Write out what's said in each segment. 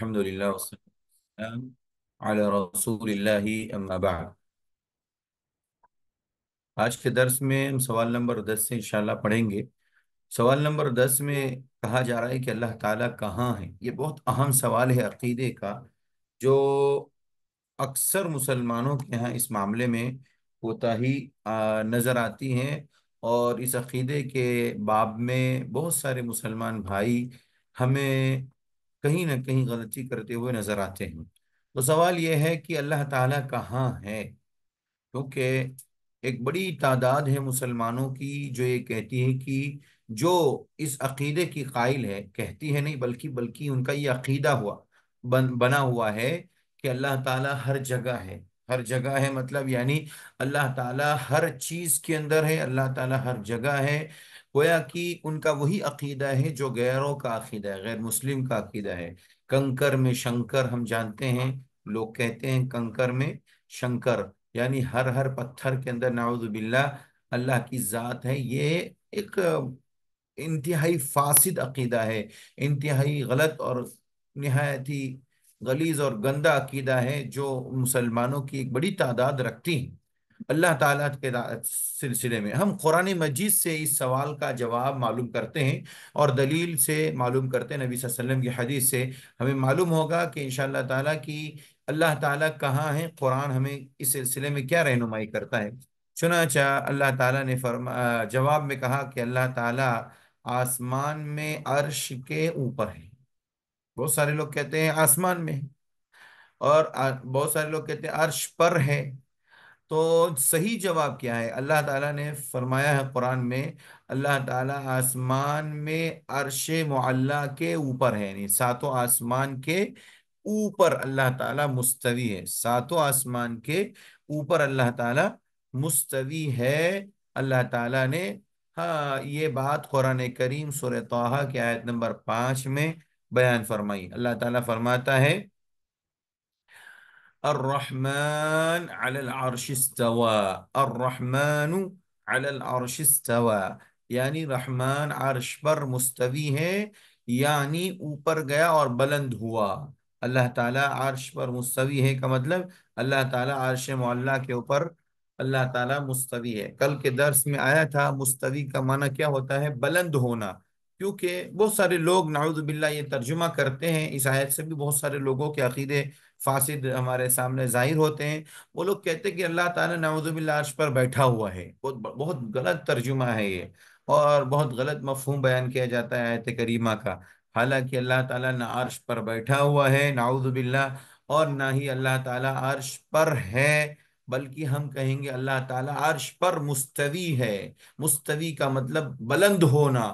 الحمدللہ والسلام علی رسول اللہ اما بعد۔ آج کے درس میں ہم سوال نمبر 10 سے انشاءاللہ پڑھیں گے۔ سوال نمبر 10 میں کہا جا رہا ہے کہ اللہ تعالیٰ کہاں ہے۔ یہ بہت اہم سوال ہے عقیدے کا، جو اکثر مسلمانوں کے ہاں اس معاملے میں کوتاہی نظر آتی ہیں، اور اس عقیدے کے باب میں بہت سارے مسلمان بھائی ہمیں کہیں نہ کہیں غلطی کرتے ہوئے نظر آتے ہیں۔ تو سوال یہ ہے کہ اللہ تعالیٰ کہاں ہے، کیونکہ ایک بڑی تعداد ہے مسلمانوں کی جو یہ کہتی ہے کہ جو اس عقیدے کی قائل ہے، کہتی ہے نہیں بلکہ ان کا یہ عقیدہ بنا ہوا ہے کہ اللہ تعالیٰ ہر جگہ ہے۔ ہر جگہ ہے مطلب یعنی اللہ تعالیٰ ہر چیز کے اندر ہے، اللہ تعالیٰ ہر جگہ ہے۔ گویا کہ ان کا وہی عقیدہ ہے جو غیروں کا عقیدہ ہے، غیر مسلم کا عقیدہ ہے۔ کنکر میں شنکر ہم جانتے ہیں، لوگ کہتے ہیں کنکر میں شنکر، یعنی ہر پتھر کے اندر نعوذ باللہ اللہ کی ذات ہے۔ یہ ایک انتہائی فاسد عقیدہ ہے، انتہائی غلط اور نہایت ہی غلیظ اور گندا عقیدہ ہے، جو مسلمانوں کی ایک بڑی تعداد رکھتی ہیں۔ اللہ تعالیٰ کے سلسلے میں ہم قرآن مجید سے اس سوال کا جواب معلوم کرتے ہیں، اور دلیل سے معلوم کرتے ہیں، نبی صلی اللہ علیہ وسلم کی حدیث سے ہمیں معلوم ہوگا کہ انشاءاللہ تعالیٰ کی اللہ تعالیٰ کہاں ہے۔ قرآن ہمیں اس سلسلے میں کیا رہنمائی کرتا ہے۔ چنانچہ اللہ تعالیٰ نے جواب میں کہا کہ اللہ تعالیٰ آسمان میں عرش کے اوپر ہے۔ بہت سارے لوگ کہتے ہیں آسمان میں ہے، اور بہت سارے لوگ کہتے ہیں عرش پر ہے۔ تو صحیح جواب کیا ہے؟ اللہ تعالیٰ نے فرمایا ہے قرآن میں، اللہ تعالیٰ آسمان میں عرش معلیٰ کے اوپر ہے، یعنی ساتوں آسمان کے اوپر اللہ تعالیٰ مستوی ہے۔ ساتوں آسمان کے اوپر اللہ تعالیٰ مستوی ہے۔ اللہ تعالیٰ نے یہ بات قرآن کریم سورہ طٰہٰ کی آیت نمبر 5 میں بیان فرمائی۔ اللہ تعالیٰ فرماتا ہے الرحمن على العرش استوى، الرحمن على العرش استوى، یعنی رحمان عرش پر مستوی ہے، یعنی اوپر گیا اور بلند ہوا۔ اللہ تعالیٰ عرش پر مستوی ہے کا مطلب اللہ تعالیٰ عرش معلیٰ کے اوپر اللہ تعالیٰ مستوی ہے۔ کل کے درس میں آیا تھا مستوی کا معنی کیا ہوتا ہے؟ بلند ہونا، کیونکہ بہت سارے لوگ نعوذ باللہ یہ ترجمہ کرتے ہیں۔ اس آیت سے بھی بہت سارے لوگوں کے عقیدے فاسد ہمارے سامنے ظاہر ہوتے ہیں۔ وہ لوگ کہتے ہیں کہ اللہ تعالیٰ نعوذ باللہ عرش پر بیٹھا ہوا ہے۔ بہت بہت غلط ترجمہ ہے یہ، اور بہت غلط مفہوم بیان کیا جاتا ہے آیت کریمہ کا۔ حالانکہ اللہ تعالیٰ نہ عرش پر بیٹھا ہوا ہے نعوذ باللہ، اور نہ ہی اللہ تعالیٰ عرش پر ہے، بلکہ ہم کہیں گے اللہ تعالیٰ عرش پر مستوی ہے۔ مستوی کا مطلب بلند ہونا،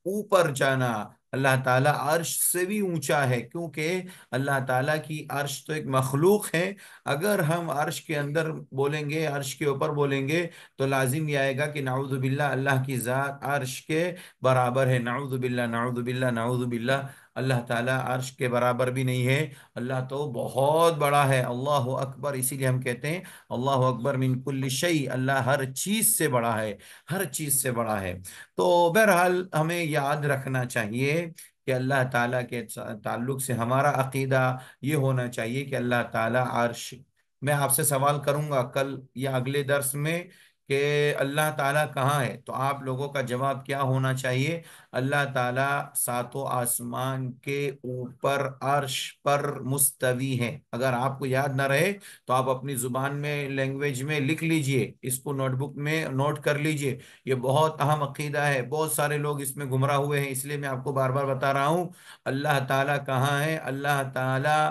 اوپر جانا۔ اللہ تعالیٰ عرش سے بھی اونچا ہے، کیونکہ اللہ تعالیٰ کی عرش تو ایک مخلوق ہے۔ اگر ہم عرش کے اندر بولیں گے، عرش کے اوپر بولیں گے، تو لازم یہ آئے گا کہ نعوذ باللہ اللہ کی ذات عرش کے برابر ہے۔ نعوذ باللہ، نعوذ باللہ، نعوذ باللہ، اللہ تعالیٰ عرش کے برابر بھی نہیں ہے۔ اللہ تو بہت بڑا ہے، اللہ اکبر۔ اسی لیے ہم کہتے ہیں اللہ اکبر من کل شیء، اللہ ہر چیز سے بڑا ہے، ہر چیز سے بڑا ہے۔ تو بہرحال ہمیں یاد رکھنا چاہیے کہ اللہ تعالیٰ کے تعلق سے ہمارا عقیدہ یہ ہونا چاہیے کہ اللہ تعالیٰ عرش۔ میں آپ سے سوال کروں گا کل یا اگلے درس میں کہ اللہ تعالیٰ کہاں ہے، تو آپ لوگوں کا جواب کیا ہونا چاہیے؟ اللہ تعالیٰ ساتوں آسمان کے اوپر عرش پر مستوی ہے۔ اگر آپ کو یاد نہ رہے تو آپ اپنی زبان میں، لینگویج میں لکھ لیجئے، اس کو نوٹ بک میں نوٹ کر لیجئے۔ یہ بہت اہم عقیدہ ہے، بہت سارے لوگ اس میں گمراہ ہوئے ہیں، اس لیے میں آپ کو بار بار بتا رہا ہوں۔ اللہ تعالیٰ کہاں ہے؟ اللہ تعالیٰ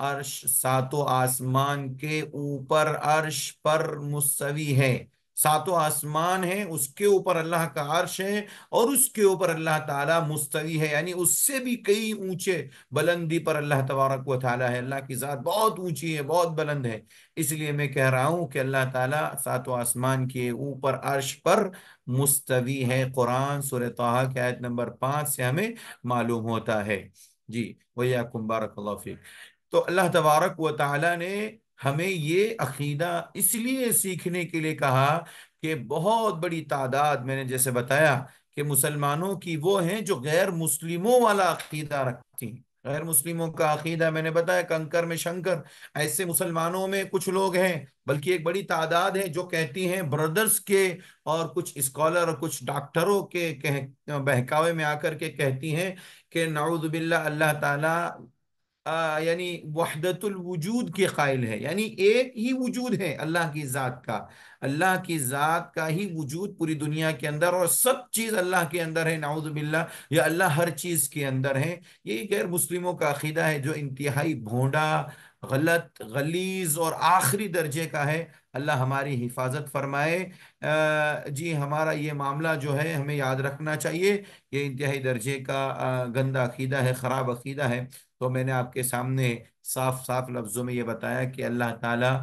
عرش ساتوں آسمان کے اوپر عرش پر مستوی ہے۔ ساتوں آسمان ہے، اس کے اوپر اللہ کا عرش ہے، اور اس کے اوپر اللہ تعالیٰ مستوی ہے، یعنی اس سے بھی کئی اونچے بلندی پر اللہ تبارک و تعالیٰ ہے۔ اللہ کی ذات بہت اونچی ہے، بہت بلند ہے۔ اس لیے میں کہہ رہا ہوں کہ اللہ تعالیٰ ساتوں آسمان کے اوپر عرش پر مستوی ہے۔ قرآن سورہ طٰہٰ کی آیت نمبر 5 سے ہمیں معلوم ہوتا ہے۔ جی وَإِيَّاكُمْ بارک اللہ فیک۔ تو اللہ تبارک و تعالیٰ نے ہمیں یہ عقیدہ اس لیے سیکھنے کے لیے کہا کہ بہت بڑی تعداد، میں نے جیسے بتایا کہ مسلمانوں کی وہ ہیں جو غیر مسلموں والا عقیدہ رکھتی ہیں۔ غیر مسلموں کا عقیدہ میں نے بتایا کنکر میں شنکر. ایسے مسلمانوں میں کچھ لوگ ہیں، بلکہ ایک بڑی تعداد ہے، جو کہتی ہیں برادرز کے اور کچھ اسکالر اور کچھ ڈاکٹروں کے بہکاوے میں آ کر کے کہتی ہیں کہ نعوذ باللہ اللہ تعالی یعنی وحدت الوجود کے قائل ہے، یعنی ایک ہی وجود ہے اللہ کی ذات کا. اللہ کی ذات کا ہی وجود پوری دنیا کے اندر، اور سب چیز اللہ کے اندر ہے، نعوذ باللہ، یا اللہ ہر چیز کے اندر ہے. یہ غیر مسلموں کا عقیدہ ہے جو انتہائی بھونڈا، غلط، غلیظ اور آخری درجے کا ہے. اللہ ہماری حفاظت فرمائے. جی ہمارا یہ معاملہ جو ہے ہمیں یاد رکھنا چاہیے، یہ انتہائی درجے کا گندا عقیدہ ہے، خراب عقیدہ ہے. تو میں نے آپ کے سامنے صاف صاف لفظوں میں یہ بتایا کہ اللہ تعالیٰ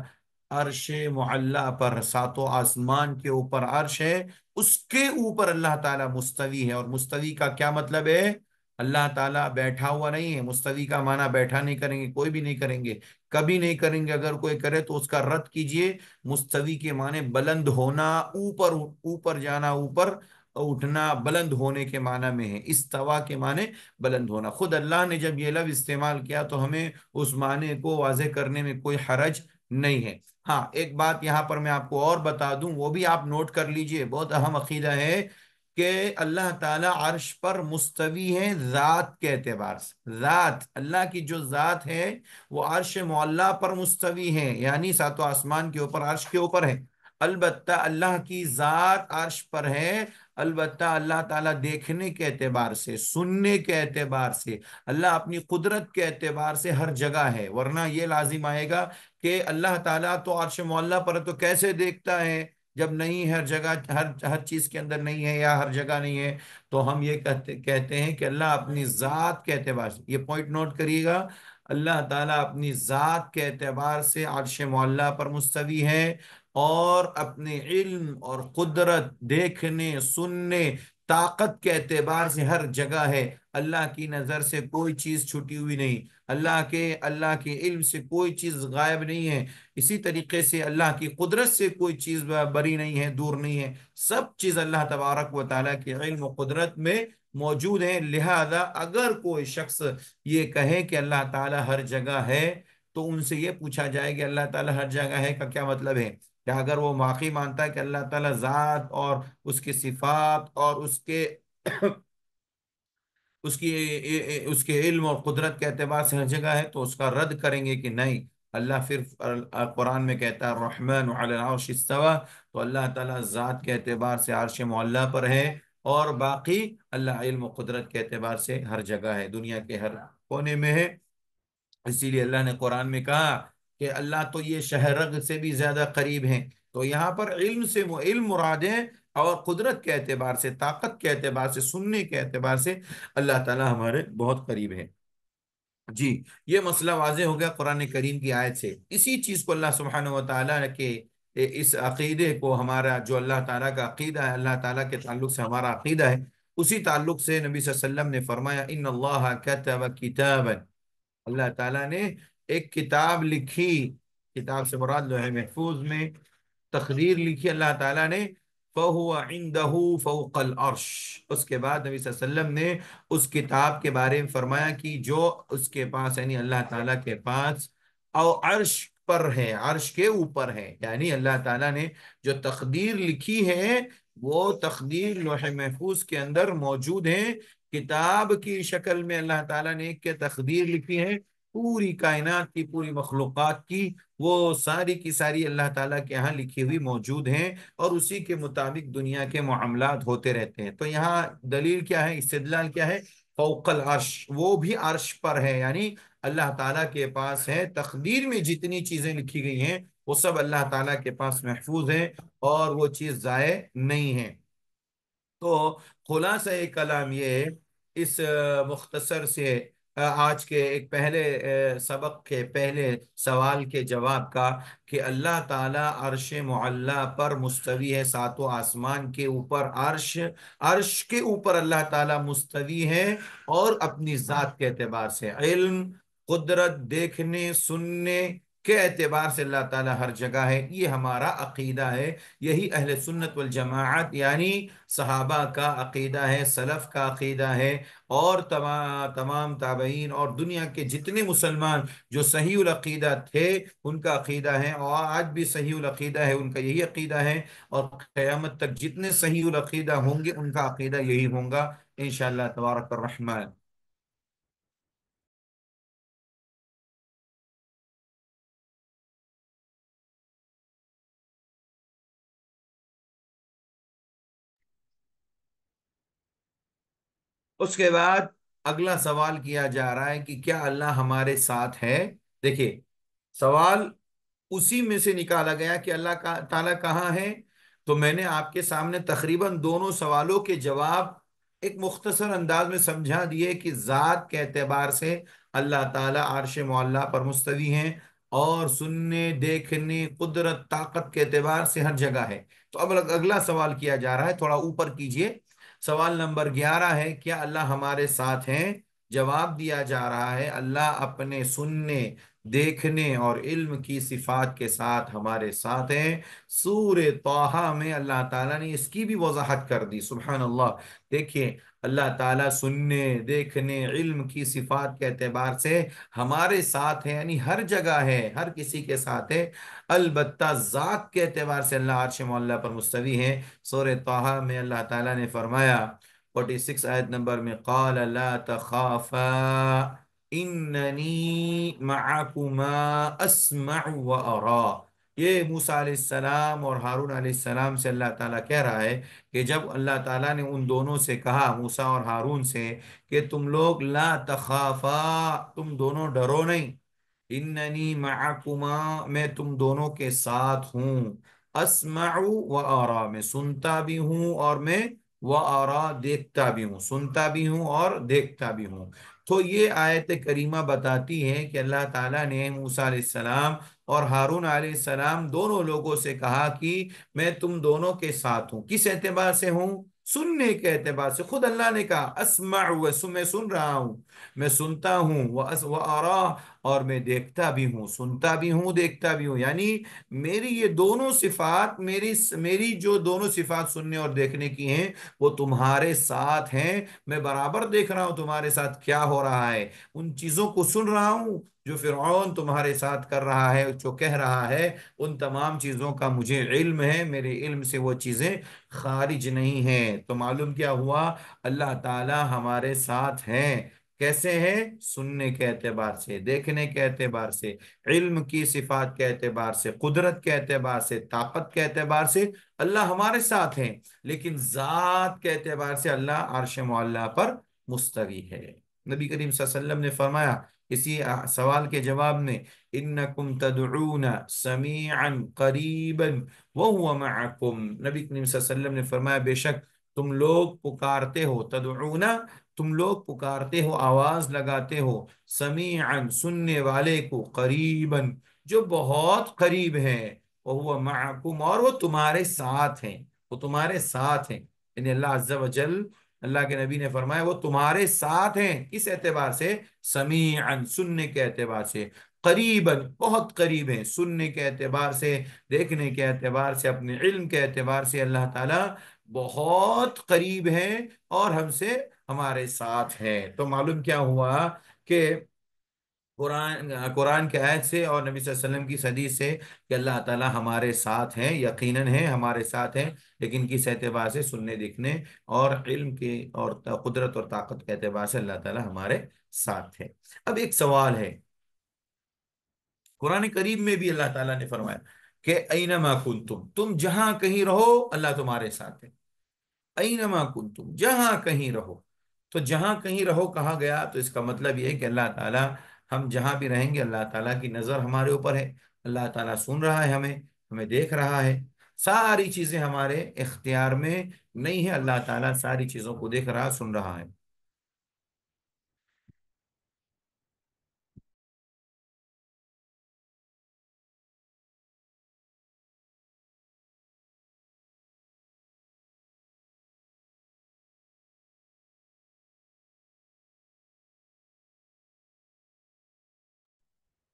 عرش معلیٰ پر، ساتوں آسمان کے اوپر عرش ہے، اس کے اوپر اللہ تعالیٰ مستوی ہے. اور مستوی کا کیا مطلب ہے؟ اللہ تعالیٰ بیٹھا ہوا نہیں ہے. مستوی کا معنی بیٹھا نہیں کریں گے، کوئی بھی نہیں کریں گے، کبھی نہیں کریں گے. اگر کوئی کرے تو اس کا رد کیجئے. مستوی کے معنی بلند ہونا، اوپر اوپر جانا، اوپر اٹھنا، بلند ہونے کے معنی میں ہے. استوا کے معنی بلند ہونا. خود اللہ نے جب یہ لفظ استعمال کیا تو ہمیں اس معنی کو واضح کرنے میں کوئی حرج نہیں ہے. ہاں ایک بات یہاں پر میں آپ کو اور بتا دوں، وہ بھی آپ نوٹ کر لیجئے، بہت اہم عقیدہ ہے کہ اللہ تعالیٰ عرش پر مستوی ہے ذات کے اعتبار سے. ذات، اللہ کی جو ذات ہے وہ عرش معلیٰ پر مستوی ہے، یعنی ساتوں آسمان کے اوپر، عرش کے اوپر ہے. البتہ اللہ کی ذات عرش پر ہے. البتہ اللہ تعالیٰ دیکھنے کے اعتبار سے، سننے کے اعتبار سے، اللہ اپنی قدرت کے اعتبار سے ہر جگہ ہے. ورنہ یہ لازم آئے گا کہ اللہ تعالیٰ تو عرش معلیٰ پر ہے تو کیسے دیکھتا ہے جب نہیں، ہر جگہ، ہر چیز کے اندر نہیں ہے یا ہر جگہ نہیں ہے. تو ہم یہ کہتے ہیں کہ اللہ اپنی ذات کے اعتبار سے، یہ پوائنٹ نوٹ کریے گا، اللہ تعالیٰ اپنی ذات کے اعتبار سے عرش معلیٰ پر مستوی ہے، اور اپنے علم اور قدرت، دیکھنے، سننے، طاقت کے اعتبار سے ہر جگہ ہے. اللہ کی نظر سے کوئی چیز چھٹی ہوئی نہیں، اللہ کے علم سے کوئی چیز غائب نہیں ہے. اسی طریقے سے اللہ کی قدرت سے کوئی چیز بری نہیں ہے، دور نہیں ہے. سب چیز اللہ تبارک و تعالیٰ کے علم و قدرت میں موجود ہے. لہذا اگر کوئی شخص یہ کہے کہ اللہ تعالیٰ ہر جگہ ہے، تو ان سے یہ پوچھا جائے کہ اللہ تعالیٰ ہر جگہ ہے کا کیا مطلب ہے؟ کہ اگر وہ واقعی مانتا ہے کہ اللہ تعالیٰ ذات اور اس کی صفات اور اس کے علم اور قدرت کے اعتبار سے ہر جگہ ہے، تو اس کا رد کریں گے کہ نہیں. اللہ پھر قرآن میں کہتا ہے الرحمن علی العرش استوى، تو اللہ تعالیٰ ذات کے اعتبار سے عرش معلیٰ پر ہے، اور باقی اللہ علم و قدرت کے اعتبار سے ہر جگہ ہے، دنیا کے ہر کونے میں ہے. اسی لیے اللہ نے قرآن میں کہا کہ اللہ تو یہ شہرگ سے بھی زیادہ قریب ہیں. تو یہاں پر علم سے وہ علم مراد ہے، اور قدرت کے اعتبار سے، طاقت کے اعتبار سے، سننے کے اعتبار سے اللہ تعالیٰ ہمارے بہت قریب ہے. جی یہ مسئلہ واضح ہو گیا قرآن کریم کی آیت سے. اسی چیز کو اللہ سبحانہ و تعالیٰ کے اس عقیدے کو، ہمارا جو اللہ تعالیٰ کا عقیدہ ہے، اللہ تعالیٰ کے تعلق سے ہمارا عقیدہ ہے، اسی تعلق سے نبی صلی اللہ علیہ وسلم نے فرمایا ان اللہ کتب کتابا، اللہ تعالیٰ نے ایک کتاب لکھی. کتاب سے مراد لوح محفوظ میں تقریر لکھی اللہ تعالیٰ نے. فَهُوَ عِنْدَهُ فَوْقَ الْعَرْشِ، اس کے بعد نبی صلی اللہ علیہ وسلم نے اس کتاب کے بارے میں فرمایا کہ جو اس کے پاس، یعنی اللہ تعالیٰ کے پاس، او عرش پر ہے، عرش کے اوپر ہے. یعنی اللہ تعالیٰ نے جو تقدیر لکھی ہے وہ تقدیر لوح محفوظ کے اندر موجود ہے. کتاب کی شکل میں اللہ تعالیٰ نے ایک تقدیر لکھی ہے پوری کائنات کی، پوری مخلوقات کی. وہ ساری کی ساری اللہ تعالیٰ کے ہاں لکھی ہوئی موجود ہیں، اور اسی کے مطابق دنیا کے معاملات ہوتے رہتے ہیں. تو یہاں دلیل کیا ہے، استدلال کیا ہے؟ فوق العرش، وہ بھی عرش پر ہے، یعنی اللہ تعالیٰ کے پاس ہے. تقدیر میں جتنی چیزیں لکھی گئی ہیں وہ سب اللہ تعالیٰ کے پاس محفوظ ہیں، اور وہ چیز ضائع نہیں ہے. تو خلاصہ کلام یہ اس مختصر سے آج کے ایک پہلے سبق کے پہلے سوال کے جواب کا، کہ اللہ تعالیٰ عرش معلیٰ پر مستوی ہے، ساتوں آسمان کے اوپر عرش، عرش کے اوپر اللہ تعالیٰ مستوی ہے، اور اپنی ذات کے اعتبار سے علم، قدرت، دیکھنے، سننے کے اعتبار سے اللہ تعالیٰ ہر جگہ ہے، یہ ہمارا عقیدہ ہے۔ یہی اہل سنت والجماعت یعنی صحابہ کا عقیدہ ہے، سلف کا عقیدہ ہے، اور تمام تمام تابعین اور دنیا کے جتنے مسلمان جو صحیح العقیدہ تھے ان کا عقیدہ ہے، اور آج بھی صحیح العقیدہ ہے ان کا یہی عقیدہ ہے، اور قیامت تک جتنے صحیح العقیدہ ہوں گے ان کا عقیدہ یہی ہوگا انشاءاللہ تبارک الرحمن۔ اس کے بعد اگلا سوال کیا جا رہا ہے کہ کیا اللہ ہمارے ساتھ ہے؟ دیکھیے، سوال اسی میں سے نکالا گیا کہ اللہ کا تعالیٰ کہاں ہے، تو میں نے آپ کے سامنے تقریباً دونوں سوالوں کے جواب ایک مختصر انداز میں سمجھا دیے کہ ذات کے اعتبار سے اللہ تعالیٰ عرش معلیٰ پر مستوی ہیں، اور سننے، دیکھنے، قدرت، طاقت کے اعتبار سے ہر جگہ ہے۔ تو اب اگلا سوال کیا جا رہا ہے، تھوڑا اوپر کیجئے، سوال نمبر 11 ہے، کیا اللہ ہمارے ساتھ ہیں؟ جواب دیا جا رہا ہے اللہ اپنے سننے، دیکھنے اور علم کی صفات کے ساتھ ہمارے ساتھ ہیں۔ سورہ طٰہٰ میں اللہ تعالیٰ نے اس کی بھی وضاحت کر دی، سبحان اللہ۔ دیکھیے، اللہ تعالیٰ سننے، دیکھنے، علم کی صفات کے اعتبار سے ہمارے ساتھ ہے، یعنی ہر جگہ ہے، ہر کسی کے ساتھ ہے۔ البتہ ذات کے اعتبار سے اللہ عرش معلیٰ پر مستوی ہے۔ سورہ طٰہٰ میں اللہ تعالیٰ نے فرمایا 46 آیت نمبر میں، قال لا تخافا اننی معکما اسمع و ارا۔ یہ موسیٰ علیہ السلام اور ہارون علیہ السلام سے اللہ تعالیٰ کہہ رہا ہے کہ جب اللہ تعالیٰ نے ان دونوں سے کہا، موسیٰ اور ہارون سے، کہ تم لوگ لا تخافا، تم دونوں ڈرو نہیں، اننی معکما، میں تم دونوں کے ساتھ ہوں، اسمع و ارا، میں سنتا بھی ہوں اور میں و ارا، دیکھتا بھی ہوں، سنتا بھی ہوں اور دیکھتا بھی ہوں۔ تو یہ آیت کریمہ بتاتی ہے کہ اللہ تعالیٰ نے موسیٰ علیہ السلام اور ہارون علیہ السلام دونوں لوگوں سے کہا کہ میں تم دونوں کے ساتھ ہوں۔ کس اعتبار سے ہوں؟ سننے کے اعتبار سے۔ خود اللہ نے کہا اسمع، میں سن رہا ہوں، میں سنتا ہوں، و ارا، اور میں دیکھتا بھی ہوں، سنتا بھی ہوں، دیکھتا بھی ہوں، یعنی میری یہ دونوں صفات، میری جو دونوں صفات سننے اور دیکھنے کی ہیں وہ تمہارے ساتھ ہیں۔ میں برابر دیکھ رہا ہوں تمہارے ساتھ کیا ہو رہا ہے، ان چیزوں کو سن رہا ہوں جو فرعون تمہارے ساتھ کر رہا ہے، جو کہہ رہا ہے، ان تمام چیزوں کا مجھے علم ہے، میرے علم سے وہ چیزیں خارج نہیں ہیں۔ تو معلوم کیا ہوا؟ اللہ تعالی ہمارے ساتھ ہیں۔ کیسے ہیں؟ سننے کے اعتبار سے، دیکھنے کے اعتبار سے، علم کی صفات کے اعتبار سے، قدرت کے اعتبار سے، طاقت کے اعتبار سے اللہ ہمارے ساتھ ہیں، لیکن ذات کے اعتبار سے اللہ عرش معلیٰ پر مستوی ہے۔ نبی کریم صلی اللہ علیہ وسلم نے فرمایا اسی سوال کے جواب میں، انکم تدعون سمیعا قریبا وہو معکم۔ نبی کریم صلی اللہ علیہ وسلم نے فرمایا بے شک تم لوگ پکارتے ہو، تدعون، تم لوگ پکارتے ہو، آواز لگاتے ہو، سمیعا، سننے والے کو، قریبا، جو بہت قریب ہے، وہو معکم، اور وہ تمہارے ساتھ ہیں، وہ تمہارے ساتھ ہیں، یعنی اللہ عز و جل، اللہ کے نبی نے فرمایا وہ تمہارے ساتھ ہیں۔ کس اعتبار سے؟ سمیعا، سننے کے اعتبار سے، قریبا، بہت قریب ہیں، سننے کے اعتبار سے، دیکھنے کے اعتبار سے، اپنے علم کے اعتبار سے اللہ تعالیٰ بہت قریب ہیں اور ہم سے، ہمارے ساتھ ہیں۔ تو معلوم کیا ہوا کہ قرآن کے آیت سے اور نبی صلی اللہ علیہ وسلم کی حدیث سے کہ اللہ تعالیٰ ہمارے ساتھ ہیں، یقیناً ہیں، ہمارے ساتھ ہیں، لیکن کس اعتبار سے؟ سننے، دیکھنے اور علم کے اور قدرت اور طاقت کے اعتبار سے اللہ تعالیٰ ہمارے ساتھ ہے۔ اب ایک سوال ہے، قرآن کریم میں بھی اللہ تعالیٰ نے فرمایا کہ اینما کنتم، تم جہاں کہیں رہو اللہ تمہارے ساتھ ہے۔ اینما کنتم، جہاں کہیں رہو، تو جہاں کہیں رہو کہا گیا تو اس کا مطلب یہ ہے کہ اللہ تعالیٰ، ہم جہاں بھی رہیں گے اللہ تعالیٰ کی نظر ہمارے اوپر ہے، اللہ تعالیٰ سن رہا ہے ہمیں، ہمیں دیکھ رہا ہے، ساری چیزیں ہمارے اختیار میں نہیں ہے، اللہ تعالیٰ ساری چیزوں کو دیکھ رہا، سن رہا ہے۔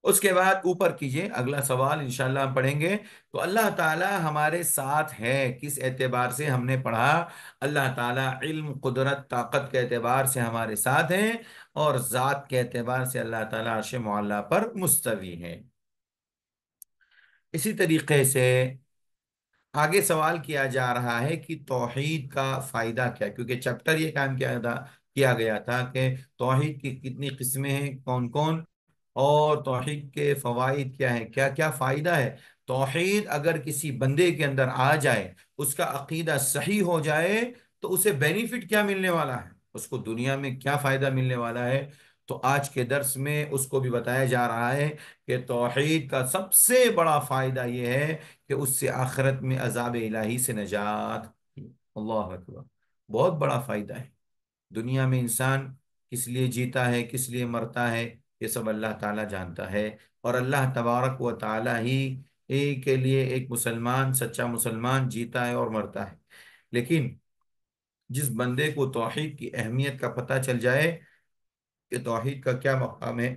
اس کے بعد اوپر کیجئے، اگلا سوال انشاءاللہ ہم پڑھیں گے۔ تو اللہ تعالی ہمارے ساتھ ہے کس اعتبار سے؟ ہم نے پڑھا اللہ تعالی علم، قدرت، طاقت کے اعتبار سے ہمارے ساتھ ہیں، اور ذات کے اعتبار سے اللہ تعالی عرش معلیٰ پر مستوی ہے۔ اسی طریقے سے آگے سوال کیا جا رہا ہے کہ توحید کا فائدہ کیا، کیونکہ چیپٹر یہ کام کیا گیا تھا کہ توحید کی کتنی قسمیں ہیں، کون کون، اور توحید کے فوائد کیا ہیں، کیا کیا فائدہ ہے۔ توحید اگر کسی بندے کے اندر آ جائے، اس کا عقیدہ صحیح ہو جائے، تو اسے بینیفٹ کیا ملنے والا ہے، اس کو دنیا میں کیا فائدہ ملنے والا ہے۔ تو آج کے درس میں اس کو بھی بتایا جا رہا ہے کہ توحید کا سب سے بڑا فائدہ یہ ہے کہ اس سے آخرت میں عذاب الہی سے نجات۔ اللہ اکبر، بہت بڑا فائدہ ہے۔ دنیا میں انسان کس لیے جیتا ہے، کس لیے مرتا ہے، یہ سب اللہ تعالیٰ جانتا ہے، اور اللہ تبارک و تعالیٰ ہی کے لیے ایک مسلمان، سچا مسلمان جیتا ہے اور مرتا ہے۔ لیکن جس بندے کو توحید کی اہمیت کا پتہ چل جائے کہ توحید کا کیا مقام ہے،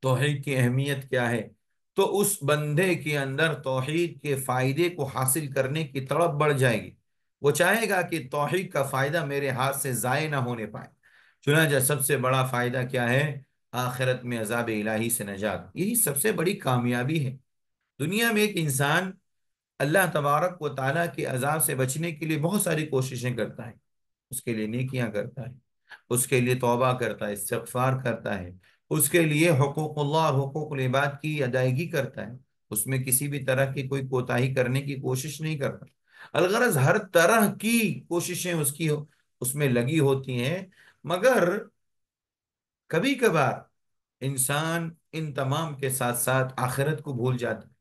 توحید کی اہمیت کیا ہے، تو اس بندے کے اندر توحید کے فائدے کو حاصل کرنے کی تڑپ بڑھ جائے گی۔ وہ چاہے گا کہ توحید کا فائدہ میرے ہاتھ سے ضائع نہ ہونے پائے۔ چنانچہ سب سے بڑا فائدہ کیا ہے؟ آخرت میں عذاب الہی سے نجات، یہی سب سے بڑی کامیابی ہے۔ دنیا میں ایک انسان اللہ تبارک و تعالیٰ کے عذاب سے بچنے کے لیے بہت ساری کوششیں کرتا ہے، اس کے لیے نیکیاں کرتا ہے، اس کے لیے توبہ کرتا ہے، استغفار کرتا ہے، اس کے لیے حقوق اللہ اور حقوق العباد کی ادائیگی کرتا ہے، اس میں کسی بھی طرح کی کوئی کوتاہی کرنے کی کوشش نہیں کرتا۔ الغرض ہر طرح کی کوششیں اس میں لگی ہوتی ہیں، مگر کبھی کبھار انسان ان تمام کے ساتھ ساتھ آخرت کو بھول جاتا ہے،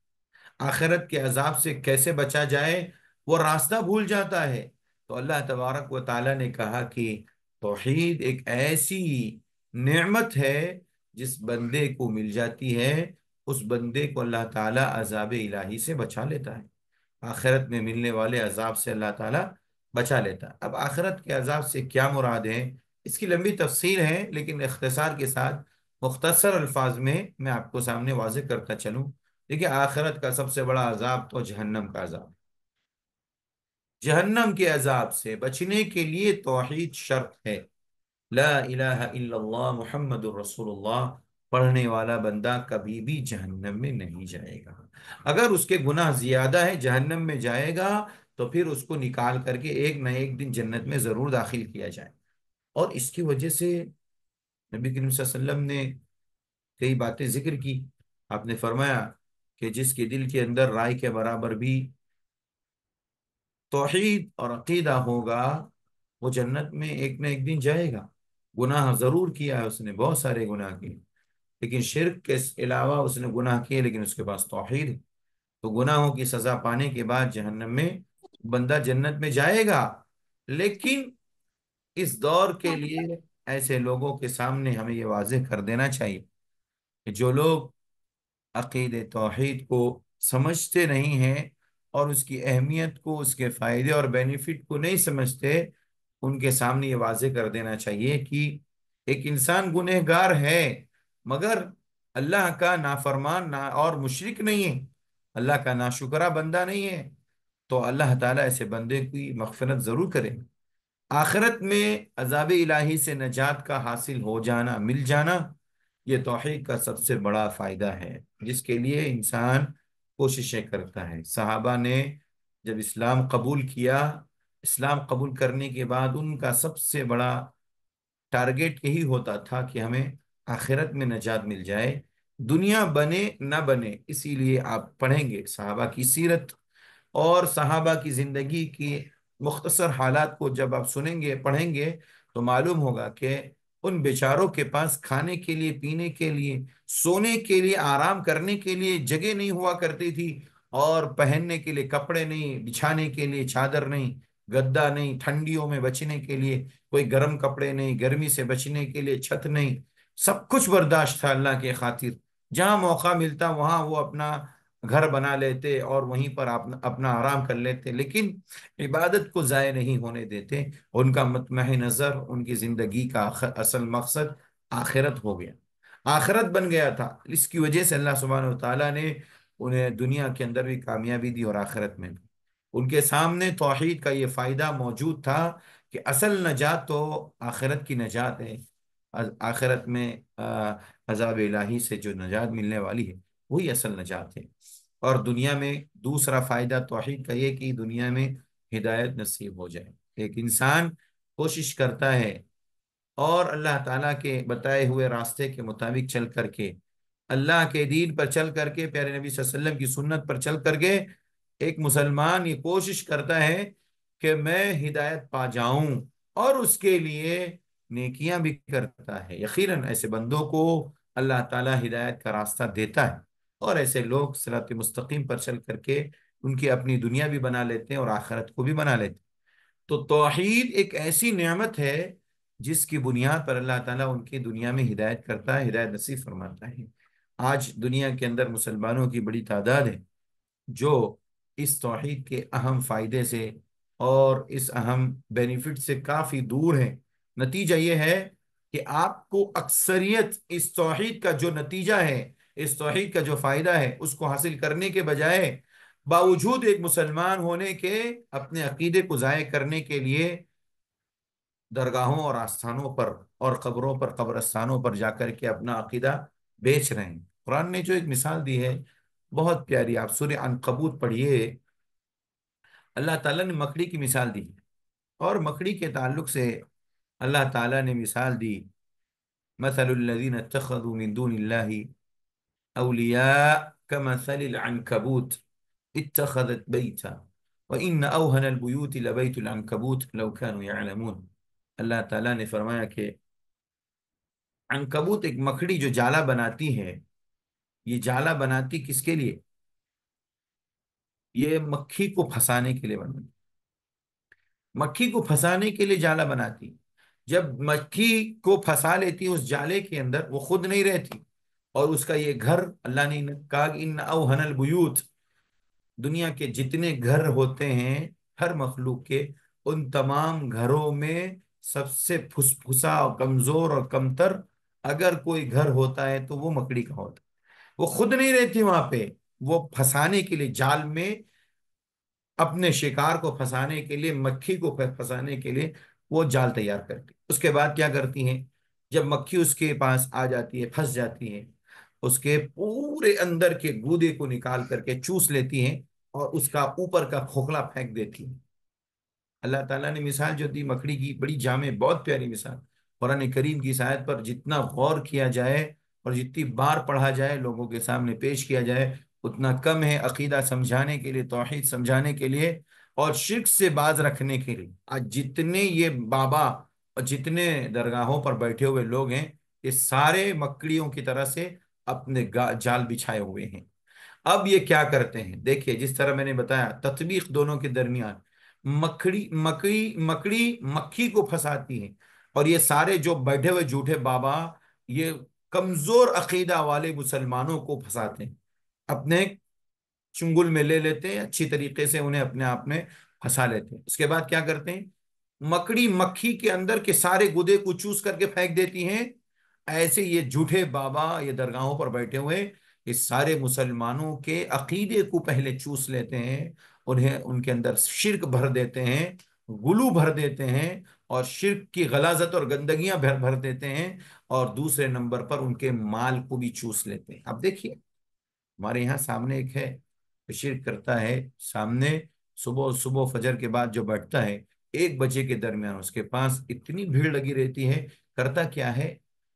آخرت کے عذاب سے کیسے بچا جائے وہ راستہ بھول جاتا ہے۔ تو اللہ تبارک و تعالیٰ نے کہا کہ توحید ایک ایسی نعمت ہے، جس بندے کو مل جاتی ہے، اس بندے کو اللہ تعالیٰ عذاب الہی سے بچا لیتا ہے، آخرت میں ملنے والے عذاب سے اللہ تعالیٰ بچا لیتا ہے۔ اب آخرت کے عذاب سے کیا مراد ہے، اس کی لمبی تفصیل ہے، لیکن اختصار کے ساتھ مختصر الفاظ میں آپ کو سامنے واضح کرتا چلوں۔ دیکھیے، آخرت کا سب سے بڑا عذاب تو جہنم کا عذاب، جہنم کے عذاب سے بچنے کے لیے توحید شرط ہے۔ لا الہ الا اللہ محمد الرسول اللہ پڑھنے والا بندہ کبھی بھی جہنم میں نہیں جائے گا۔ اگر اس کے گناہ زیادہ ہے، جہنم میں جائے گا، تو پھر اس کو نکال کر کے ایک نہ ایک دن جنت میں ضرور داخل کیا جائے۔ اور اس کی وجہ سے نبی کریم صلی اللہ علیہ وسلم نے کئی باتیں ذکر کی۔ آپ نے فرمایا کہ جس کے دل کے اندر رائے کے برابر بھی توحید اور عقیدہ ہوگا، وہ جنت میں ایک نہ ایک دن جائے گا۔ گناہ ضرور کیا ہے اس نے، بہت سارے گناہ کیے، لیکن شرک کے علاوہ اس نے گناہ کیے، لیکن اس کے پاس توحید ہے، تو گناہوں کی سزا پانے کے بعد جہنم میں بندہ جنت میں جائے گا۔ لیکن اس دور کے لیے ایسے لوگوں کے سامنے ہمیں یہ واضح کر دینا چاہیے کہ جو لوگ عقید توحید کو سمجھتے نہیں ہیں، اور اس کی اہمیت کو، اس کے فائدے اور بینیفٹ کو نہیں سمجھتے، ان کے سامنے یہ واضح کر دینا چاہیے کہ ایک انسان گنہگار ہے، مگر اللہ کا نافرمان اور مشرک نہیں ہے، اللہ کا ناشکرہ بندہ نہیں ہے، تو اللہ تعالیٰ ایسے بندے کی مغفرت ضرور کرے۔ آخرت میں عذاب الہی سے نجات کا حاصل ہو جانا، مل جانا، یہ توحید کا سب سے بڑا فائدہ ہے، جس کے لیے انسان کوششیں کرتا ہے۔ صحابہ نے جب اسلام قبول کیا، اسلام قبول کرنے کے بعد ان کا سب سے بڑا ٹارگیٹ یہی ہوتا تھا کہ ہمیں آخرت میں نجات مل جائے، دنیا بنے نہ بنے۔ اسی لیے آپ پڑھیں گے صحابہ کی سیرت اور صحابہ کی زندگی کی مختصر حالات کو جب آپ سنیں گے، پڑھیں گے، تو معلوم ہوگا کہ ان بیچاروں کے پاس کھانے کے لیے، پینے کے لیے، سونے کے لیے، آرام کرنے کے لیے جگہ نہیں ہوا کرتی تھی، اور پہننے کے لیے کپڑے نہیں، بچھانے کے لیے چادر نہیں، گدا نہیں، ٹھنڈیوں میں بچنے کے لیے کوئی گرم کپڑے نہیں، گرمی سے بچنے کے لیے چھت نہیں، سب کچھ برداشت تھا اللہ کے خاطر۔ جہاں موقع ملتا وہاں وہ اپنا گھر بنا لیتے اور وہیں پر اپنا آرام کر لیتے، لیکن عبادت کو ضائع نہیں ہونے دیتے۔ ان کا مطمع نظر، ان کی زندگی کا اصل مقصد آخرت ہو گیا۔ آخرت بن گیا تھا، اس کی وجہ سے اللہ سبحانہ و تعالیٰ نے انہیں دنیا کے اندر بھی کامیابی دی اور آخرت میں بھی۔ ان کے سامنے توحید کا یہ فائدہ موجود تھا کہ اصل نجات تو آخرت کی نجات ہے، آخرت میں عذاب الہی سے جو نجات ملنے والی ہے وہی اصل نجات ہے۔ اور دنیا میں دوسرا فائدہ توحید کا یہ کہ دنیا میں ہدایت نصیب ہو جائے۔ ایک انسان کوشش کرتا ہے اور اللہ تعالیٰ کے بتائے ہوئے راستے کے مطابق چل کر کے، اللہ کے دین پر چل کر کے، پیارے نبی صلی اللہ علیہ وسلم کی سنت پر چل کر کے، ایک مسلمان یہ کوشش کرتا ہے کہ میں ہدایت پا جاؤں، اور اس کے لیے نیکیاں بھی کرتا ہے۔ یقیناً ایسے بندوں کو اللہ تعالیٰ ہدایت کا راستہ دیتا ہے، اور ایسے لوگ صراط مستقیم پر چل کر کے ان کی اپنی دنیا بھی بنا لیتے ہیں اور آخرت کو بھی بنا لیتے ہیں۔ تو توحید ایک ایسی نعمت ہے جس کی بنیاد پر اللہ تعالیٰ ان کی دنیا میں ہدایت کرتا ہے، ہدایت نصیب فرماتا ہے۔ آج دنیا کے اندر مسلمانوں کی بڑی تعداد ہے جو اس توحید کے اہم فائدے سے اور اس اہم بینیفٹ سے کافی دور ہے۔ نتیجہ یہ ہے کہ آپ کو اکثریت اس توحید کا جو نتیجہ ہے، اس توحید کا جو فائدہ ہے، اس کو حاصل کرنے کے بجائے باوجود ایک مسلمان ہونے کے اپنے عقیدے کو ضائع کرنے کے لیے درگاہوں اور آستانوں پر اور قبروں پر، قبرستانوں پر جا کر کے اپنا عقیدہ بیچ رہے ہیں۔ قرآن نے جو ایک مثال دی ہے بہت پیاری، آپ سورہ عنکبوت پڑھیے، اللہ تعالیٰ نے مکڑی کی مثال دی ہے، اور مکڑی کے تعلق سے اللہ تعالیٰ نے مثال دی، مثل الذین اتخذوا من دون اللہ اولیاء كمثل العنكبوت اتخذت بیتا وإن أوهن البيوت لبيت العنكبوت لو كانوا يعلمون۔ اللہ تعالیٰ نے فرمایا کہ عنکبوت ایک مکڑی جو جالا بناتی ہے، یہ جالا بناتی کس کے لیے؟ یہ مکھی کو پھنسانے کے لیے بناتی، مکھی کو پھنسانے کے لیے جالا بناتی۔ جب مکھی کو پھنسا لیتی اس جالے کے اندر، وہ خود نہیں رہتی، اور اس کا یہ گھر، اللہ نے کہا کہ ان اوہن البیوت، دنیا کے جتنے گھر ہوتے ہیں ہر مخلوق کے، ان تمام گھروں میں سب سے پھس پھسا اور کمزور اور کمتر اگر کوئی گھر ہوتا ہے تو وہ مکڑی کا ہوتا ہے۔ وہ خود نہیں رہتی وہاں پہ، وہ پھنسانے کے لیے جال میں، اپنے شکار کو پھنسانے کے لیے، مکھی کو پھنسانے کے لیے وہ جال تیار کرتی۔ اس کے بعد کیا کرتی ہیں؟ جب مکھی اس کے پاس آ جاتی ہے، پھنس جاتی ہے، اس کے پورے اندر کے گودے کو نکال کر کے چوس لیتی ہیں اور اس کا اوپر کا کھوکھلا پھینک دیتی ہیں۔ اللہ تعالیٰ نے مثال جو دی مکڑی کی، بڑی جامع، بہت پیاری مثال، قرآن کریم کی اس آیت پر جتنا غور کیا جائے اور جتنی بار پڑھا جائے، لوگوں کے سامنے پیش کیا جائے، اتنا کم ہے عقیدہ سمجھانے کے لیے، توحید سمجھانے کے لیے اور شرک سے باز رکھنے کے لیے۔ آج جتنے یہ بابا اور جتنے درگاہوں پر بیٹھے ہوئے لوگ ہیں، یہ سارے مکڑیوں کی طرح سے اپنے جال بچھائے ہوئے ہیں۔ اب یہ کیا کرتے ہیں؟ دیکھیے، جس طرح میں نے بتایا، تطبیق دونوں کے درمیان، مکڑی مکھی کو پھنساتی ہے، اور یہ سارے جو بیٹھے ہوئے جھوٹے بابا، یہ کمزور عقیدہ والے مسلمانوں کو پھنساتے ہیں، اپنے چنگل میں لے لیتے ہیں، اچھی طریقے سے انہیں اپنے آپ میں پھنسا لیتے ہیں۔ اس کے بعد کیا کرتے ہیں؟ مکڑی مکھی کے اندر کے سارے گدے کو چوس کر کے پھینک دیتی ہیں۔ ایسے یہ جھوٹے بابا، یہ درگاہوں پر بیٹھے ہوئے، یہ سارے مسلمانوں کے عقیدے کو پہلے چوس لیتے ہیں، انہیں ان کے اندر شرک بھر دیتے ہیں، غلو بھر دیتے ہیں، اور شرک کی غلاظت اور گندگیاں بھر دیتے ہیں، اور دوسرے نمبر پر ان کے مال کو بھی چوس لیتے ہیں۔ اب دیکھیے، ہمارے یہاں سامنے ایک ہے، شرک کرتا ہے، سامنے صبح صبح فجر کے بعد جو بیٹھتا ہے، 1 بجے کے درمیان اس کے پاس اتنی بھیڑ لگی رہتی ہے، کرتا کیا ہے؟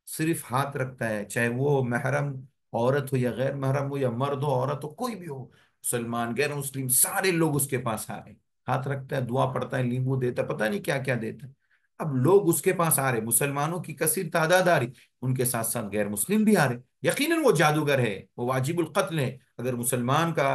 صرف ہاتھ رکھتا ہے، چاہے وہ محرم عورت ہو یا غیر محرم ہو، یا مرد ہو عورت ہو، کوئی بھی ہو، مسلمان غیر مسلم، سارے لوگ اس کے پاس آ رہے ہیں، ہاتھ رکھتا ہے، دعا پڑھتا ہے، لیمو دیتا ہے، پتہ نہیں کیا کیا دیتا ہے۔ اب لوگ اس کے پاس آ رہے، مسلمانوں کی کثیر تعداد آ رہی، ان کے ساتھ ساتھ غیر مسلم بھی آ رہے۔ یقیناً وہ جادوگر ہے، وہ واجب القتل ہے۔ اگر مسلمان کا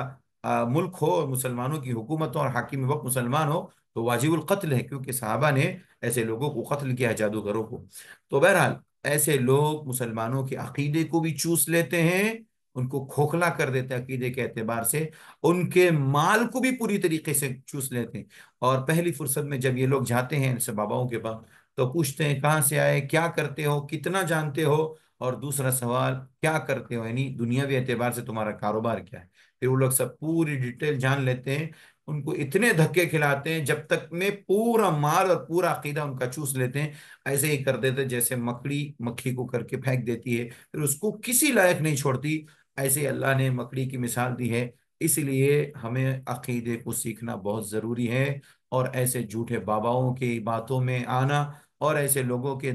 ملک ہو اور مسلمانوں کی حکومت ہو اور حاکم وقت مسلمان ہو تو واجب القتل ہے، کیونکہ صحابہ نے ایسے لوگوں کو قتل کیا ہے، جادوگروں کو۔ تو بہرحال ایسے لوگ مسلمانوں کے عقیدے کو بھی چوس لیتے ہیں، ان کو کھوکھلا کر دیتے ہیں عقیدے کے اعتبار سے، ان کے مال کو بھی پوری طریقے سے چوس لیتے ہیں۔ اور پہلی فرصت میں جب یہ لوگ جاتے ہیں ایسے باباؤں کے پاس، تو پوچھتے ہیں کہاں سے آئے، کیا کرتے ہو، کتنا جانتے ہو، اور دوسرا سوال کیا کرتے ہو، یعنی دنیاوی اعتبار سے تمہارا کاروبار کیا ہے. پھر وہ لوگ سب پوری ڈیٹیل جان لیتے ہیں. ان کو اتنے دھکے کھلاتے ہیں جب تک میں پورا مال اور پورا عقیدہ ان کا چوس لیتے ہیں. ایسے ہی کر دیتے جیسے مکڑی مکھی کو کر کے پھینک دیتی ہے، پھر اس کو کسی لائق نہیں چھوڑتی. ایسے ہی اللہ نے مکڑی کی مثال دی ہے. اس لیے ہمیں عقیدے کو سیکھنا بہت ضروری ہے، اور ایسے جھوٹے باباؤں کی باتوں میں آنا اور ایسے لوگوں کے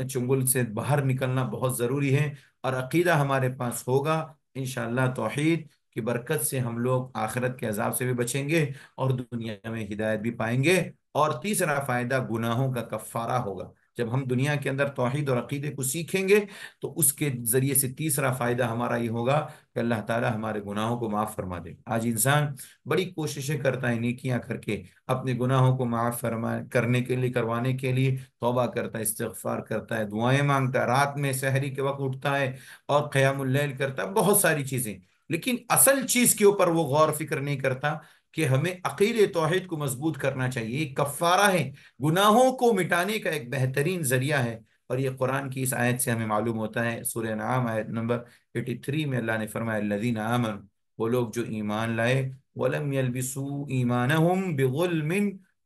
چنگل سے باہر نکلنا بہت ضروری ہے. اور عقیدہ ہمارے پاس ہوگا انشاءاللہ توحید کی برکت سے ہم لوگ آخرت کے عذاب سے بھی بچیں گے اور دنیا میں ہدایت بھی پائیں گے. اور تیسرا فائدہ گناہوں کا کفارہ ہوگا. جب ہم دنیا کے اندر توحید اور عقیدے کو سیکھیں گے تو اس کے ذریعے سے تیسرا فائدہ ہمارا یہ ہوگا کہ اللہ تعالی ہمارے گناہوں کو معاف فرما دے. آج انسان بڑی کوششیں کرتا ہے نیکیاں کر کے اپنے گناہوں کو معاف فرما کرنے کے لیے، کروانے کے لیے توبہ کرتا ہے، استغفار کرتا ہے، دعائیں مانگتا ہے، رات میں سحری کے وقت اٹھتا ہے اور قیام اللیل کرتا ہے، بہت ساری چیزیں. لیکن اصل چیز کے اوپر وہ غور فکر نہیں کرتا کہ ہمیں عقید توحید کو مضبوط کرنا چاہیے. یہ کفارہ ہے، گناہوں کو مٹانے کا ایک بہترین ذریعہ ہے. اور یہ قرآن کی اس آیت سے ہمیں معلوم ہوتا ہے. سورہ انعام آیت نمبر 83 میں اللہ نے فرمایا الذین آمنوا، وہ لوگ جو ایمان لائے، ولم یلبسوا ایمانہم بظلم،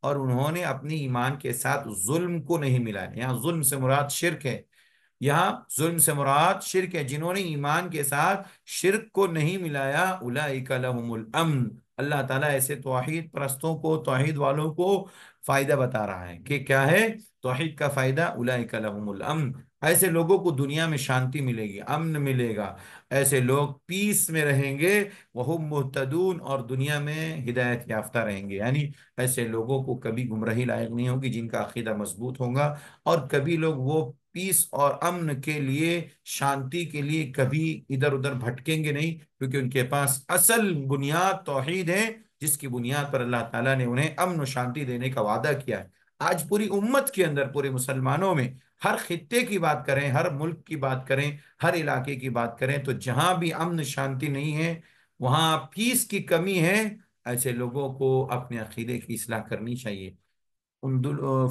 اور انہوں نے اپنی ایمان کے ساتھ ظلم کو نہیں ملایا. یہاں ظلم سے مراد شرک ہے. یہاں ظلم سے مراد شرک ہے. جنہوں نے ایمان کے ساتھ شرک کو نہیں ملایا، اولئک لہم الامن. اللہ تعالیٰ ایسے توحید پرستوں کو، توحید والوں کو فائدہ بتا رہا ہے کہ کیا ہے توحید کا فائدہ. اولئک لہم الامن، ایسے لوگوں کو دنیا میں شانتی ملے گی، امن ملے گا. ایسے لوگ پیس میں رہیں گے. وہم مہتدون، اور دنیا میں ہدایت یافتہ رہیں گے. یعنی ایسے لوگوں کو کبھی گمراہی لائق نہیں ہوگی جن کا عقیدہ مضبوط ہوگا. اور کبھی لوگ وہ پیس اور امن کے لیے، شانتی کے لیے کبھی ادھر ادھر بھٹکیں گے نہیں، کیونکہ ان کے پاس اصل بنیاد توحید ہے، جس کی بنیاد پر اللہ تعالیٰ نے انہیں امن و شانتی دینے کا وعدہ کیا ہے. آج پوری امت کے اندر، پورے مسلمانوں میں، ہر خطے کی بات کریں، ہر ملک کی بات کریں، ہر علاقے کی بات کریں، تو جہاں بھی امن شانتی نہیں ہے، وہاں پیس کی کمی ہے. ایسے لوگوں کو اپنے عقیدے کی اصلاح کرنی چاہیے.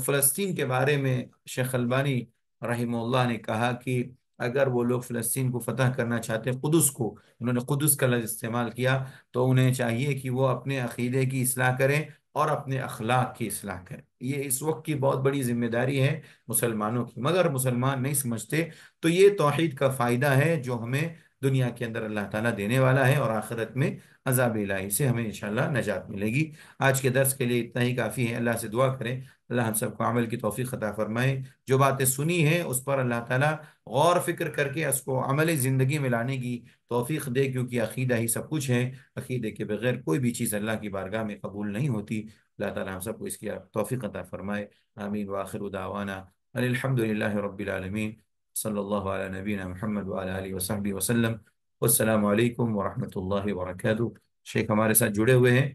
فلسطین کے بارے میں شیخ البانی رحمہ اللہ نے کہا کہ اگر وہ لوگ فلسطین کو فتح کرنا چاہتے ہیں، قدس کو، انہوں نے قدس کا لفظ استعمال کیا، تو انہیں چاہیے کہ وہ اپنے عقیدے کی اصلاح کریں اور اپنے اخلاق کی اصلاح کریں. یہ اس وقت کی بہت بڑی ذمہ داری ہے مسلمانوں کی، مگر مسلمان نہیں سمجھتے. تو یہ توحید کا فائدہ ہے جو ہمیں دنیا کے اندر اللہ تعالیٰ دینے والا ہے، اور آخرت میں عذاب الہی سے ہمیں انشاءاللہ نجات ملے گی. آج کے درس کے لیے اتنا ہی کافی ہے. اللہ سے دعا کریں اللہ ہم سب کو عمل کی توفیق عطا فرمائے. جو باتیں سنی ہیں اس پر اللہ تعالیٰ غور فکر کر کے اس کو عملی زندگی میں لانے کی توفیق دے، کیونکہ عقیدہ ہی سب کچھ ہے. عقیدے کے بغیر کوئی بھی چیز اللہ کی بارگاہ میں قبول نہیں ہوتی. اللہ تعالیٰ ہم سب کو اس کی توفیق عطا فرمائے. آمین. وآخر دعوانا ان الحمد للہ رب العالمین. صلی اللہ علی نبینا محمد وعلی آلہ وصحبہ وسلم. والسلام علیکم ورحمۃ اللہ وبرکاتہ. شیخ ہمارے ساتھ جڑے ہوئے ہیں.